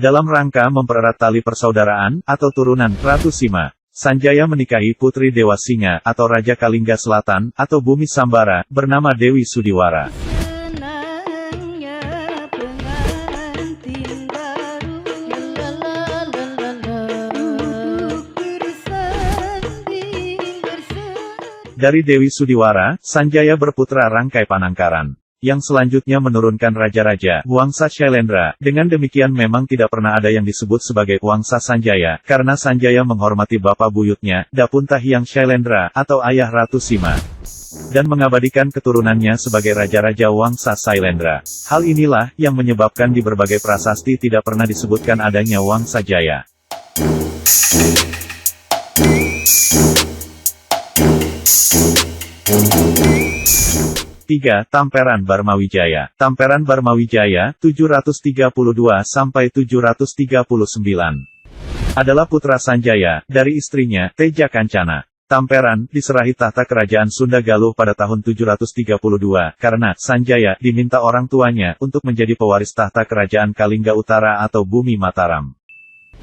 Dalam rangka mempererat tali persaudaraan, atau turunan, Ratu Sima, Sanjaya menikahi Putri Dewa Singa, atau Raja Kalingga Selatan, atau Bumi Sambara, bernama Dewi Sudiwara. Dari Dewi Sudiwara, Sanjaya berputra Rangkai Panangkaran, yang selanjutnya menurunkan raja-raja, Wangsa Shailendra. Dengan demikian memang tidak pernah ada yang disebut sebagai Wangsa Sanjaya, karena Sanjaya menghormati bapak buyutnya, Dapunta Hyang Shailendra, atau ayah Ratu Sima, dan mengabadikan keturunannya sebagai raja-raja Wangsa Shailendra. Hal inilah yang menyebabkan di berbagai prasasti tidak pernah disebutkan adanya Wangsa Jaya. 3. Tamperan Barmawijaya. Tamperan Barmawijaya, 732–739. Adalah putra Sanjaya, dari istrinya, Teja Kancana. Tamperan, diserahi tahta kerajaan Sunda Galuh pada tahun 732, karena Sanjaya diminta orang tuanya untuk menjadi pewaris tahta kerajaan Kalingga Utara atau Bumi Mataram.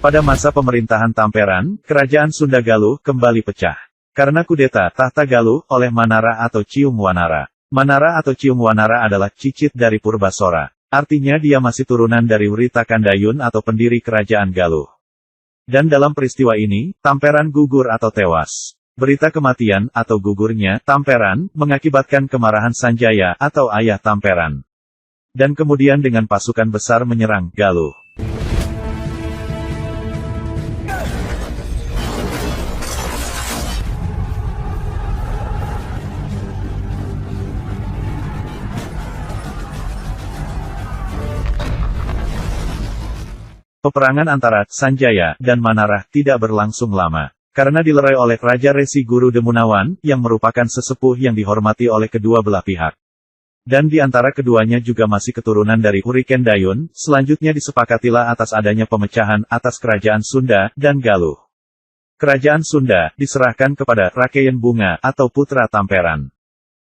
Pada masa pemerintahan Tamperan, kerajaan Sunda Galuh kembali pecah. Karena kudeta tahta Galuh oleh Manara atau Cium Wanara. Manara atau Cium Wanara adalah cicit dari Purbasora. Artinya dia masih turunan dari Writa Kandayun atau pendiri kerajaan Galuh. Dan dalam peristiwa ini, Tamperan gugur atau tewas. Berita kematian atau gugurnya Tamperan mengakibatkan kemarahan Sanjaya atau ayah Tamperan. Dan kemudian dengan pasukan besar menyerang Galuh. Peperangan antara Sanjaya dan Manara tidak berlangsung lama, karena dilerai oleh Raja Resi Guru Demunawan, yang merupakan sesepuh yang dihormati oleh kedua belah pihak. Dan di antara keduanya juga masih keturunan dari Hurricane Dayun. Selanjutnya disepakatilah atas adanya pemecahan atas kerajaan Sunda dan Galuh. Kerajaan Sunda diserahkan kepada Rakeyen Bunga atau putra Tamperan.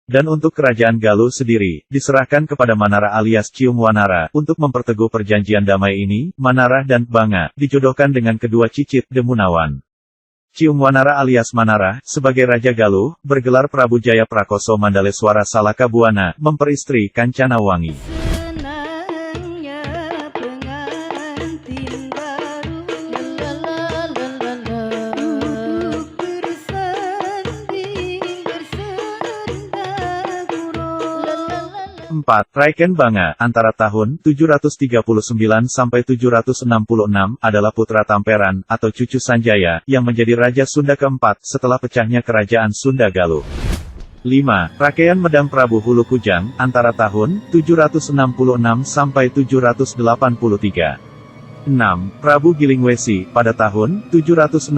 Dan untuk kerajaan Galuh sendiri, diserahkan kepada Manara alias Cium Wanara. Untuk memperteguh perjanjian damai ini, Manara dan Banga dijodohkan dengan kedua cicit Demunawan. Cium Wanara alias Manara, sebagai Raja Galuh, bergelar Prabu Jaya Prakoso Mandaleswara Salakabuana, memperistri Kancana Wangi. Raken Banga, antara tahun 739 sampai 766, adalah putra Tamperan, atau cucu Sanjaya, yang menjadi Raja Sunda keempat, setelah pecahnya kerajaan Sunda Galuh. 5. Rakeyan Medang Prabu Hulu Kujang, antara tahun 766 sampai 783. 6. Prabu Gilingwesi, pada tahun 766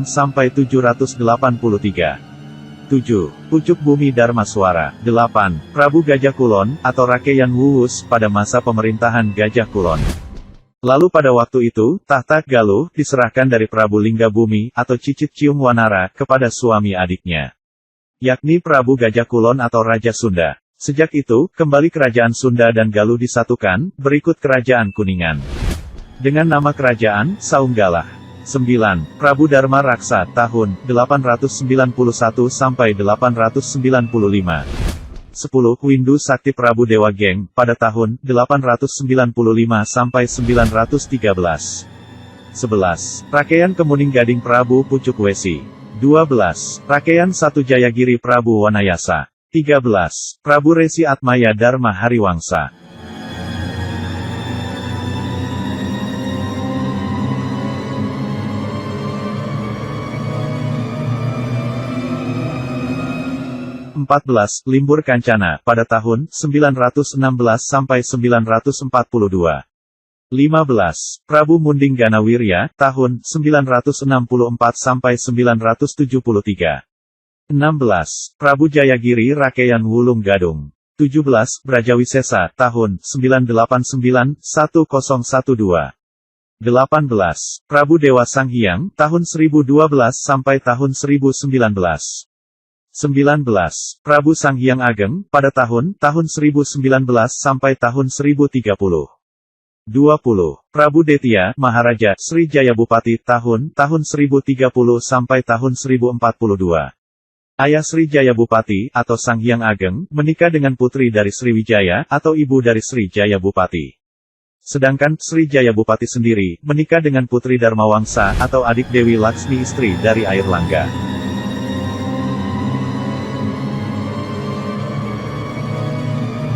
sampai 783. 7. Pucuk Bumi Darmaswara. 8. Prabu Gajah Kulon, atau Rakeyan Wuwus, pada masa pemerintahan Gajah Kulon. Lalu pada waktu itu, tahta Galuh diserahkan dari Prabu Lingga Bumi, atau cicit Cium Wanara, kepada suami adiknya, yakni Prabu Gajah Kulon atau Raja Sunda. Sejak itu, kembali kerajaan Sunda dan Galuh disatukan, berikut kerajaan Kuningan, dengan nama kerajaan Saunggalah. 9. Prabu Dharma Raksa, tahun 891 sampai 895. 10. Windu Sakti Prabu Dewa Geng, pada tahun 895 sampai 913. 11. Rakeyan Kemuning Gading Prabu Pucuk Wesi. 12. Rakeyan Satu Jayagiri Prabu Wanayasa. 13. Prabu Resi Atmaya Dharma Hariwangsa. Limbur Kancana, pada tahun 916 sampai 942. 15. Prabu Munding Ganawirya, tahun 964 sampai 973. 16. Prabu Jayagiri Rakeyan Wulung Gadung. 17. Brajawisesa, tahun 989-1012. 18. Prabu Dewa Sanghyang, tahun 1012 sampai tahun 1019. 19. Prabu Sanghyang Ageng, pada tahun 1019 sampai tahun 1030. 20. Prabu Detya, Maharaja, Sri Jayabupati, tahun 1030 sampai tahun 1042. Ayah Sri Jayabupati, atau Sang Hyang Ageng, menikah dengan putri dari Sriwijaya, atau ibu dari Sri Jayabupati. Sedangkan, Sri Jayabupati sendiri, menikah dengan putri Dharmawangsa, atau adik Dewi Laksmi istri dari Airlangga.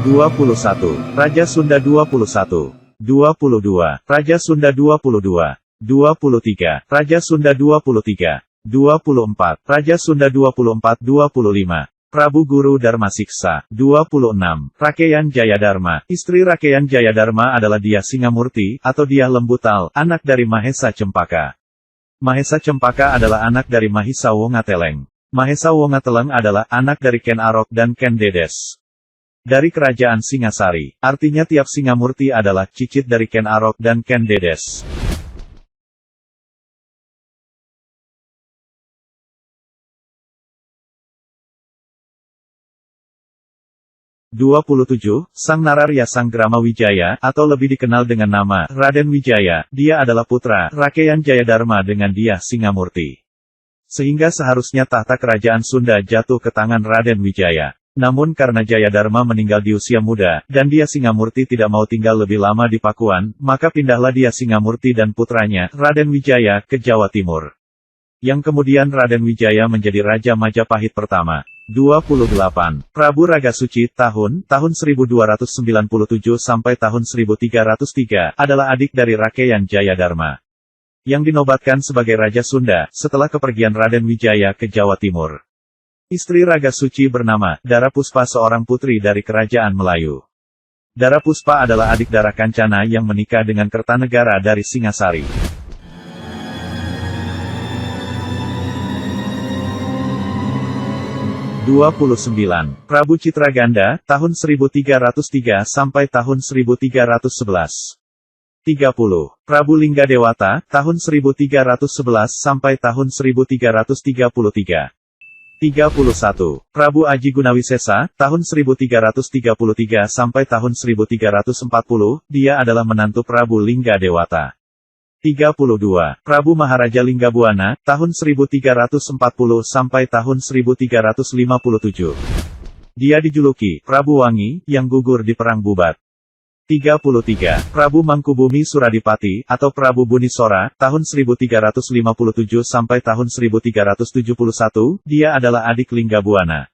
21. Raja Sunda 21. 22. Raja Sunda 22. 23. Raja Sunda 23. 24. Raja Sunda 24. 25. Prabu Guru Darmasiksa. 26. Rakeyan Jayadharma. Istri Rakeyan Jayadharma adalah Dyah Singamurti, atau Dyah Lembutal, anak dari Mahesa Cempaka. Mahesa Cempaka adalah anak dari Mahisa Wongateleng. Mahesa Wongateleng adalah anak dari Ken Arok dan Ken Dedes. Dari kerajaan Singasari, artinya tiap Singamurti adalah cicit dari Ken Arok dan Ken Dedes. (27) Sang Nararya Sanggrama Wijaya, atau lebih dikenal dengan nama Raden Wijaya, dia adalah putra Rakeyan Jayadharma dengan Dyah Singamurti. Sehingga seharusnya tahta kerajaan Sunda jatuh ke tangan Raden Wijaya. Namun karena Jayadharma meninggal di usia muda, dan Dyah Singamurti tidak mau tinggal lebih lama di Pakuan, maka pindahlah Dyah Singamurti dan putranya, Raden Wijaya, ke Jawa Timur. Yang kemudian Raden Wijaya menjadi Raja Majapahit pertama. 28. Prabu Ragasuci, tahun 1297 sampai tahun 1303, adalah adik dari Rakeyan Jayadharma, yang dinobatkan sebagai Raja Sunda, setelah kepergian Raden Wijaya ke Jawa Timur. Istri Ragasuci bernama Dara Puspa, seorang putri dari kerajaan Melayu. Dara Puspa adalah adik Dara Kancana yang menikah dengan Kertanegara dari Singasari. (29) Prabu Citraganda, tahun 1303 sampai tahun 1311. 30. Prabu Linggadewata, tahun 1311 sampai tahun 1333. 31. Prabu Aji Gunawisesa, tahun 1333 sampai tahun 1340, dia adalah menantu Prabu Linggadewata. 32. Prabu Maharaja Linggabuana, tahun 1340 sampai tahun 1357. Dia dijuluki Prabu Wangi, yang gugur di Perang Bubat. 33. Prabu Mangkubumi Suradipati, atau Prabu Bunisora, tahun 1357 sampai tahun 1371, dia adalah adik Linggabuana.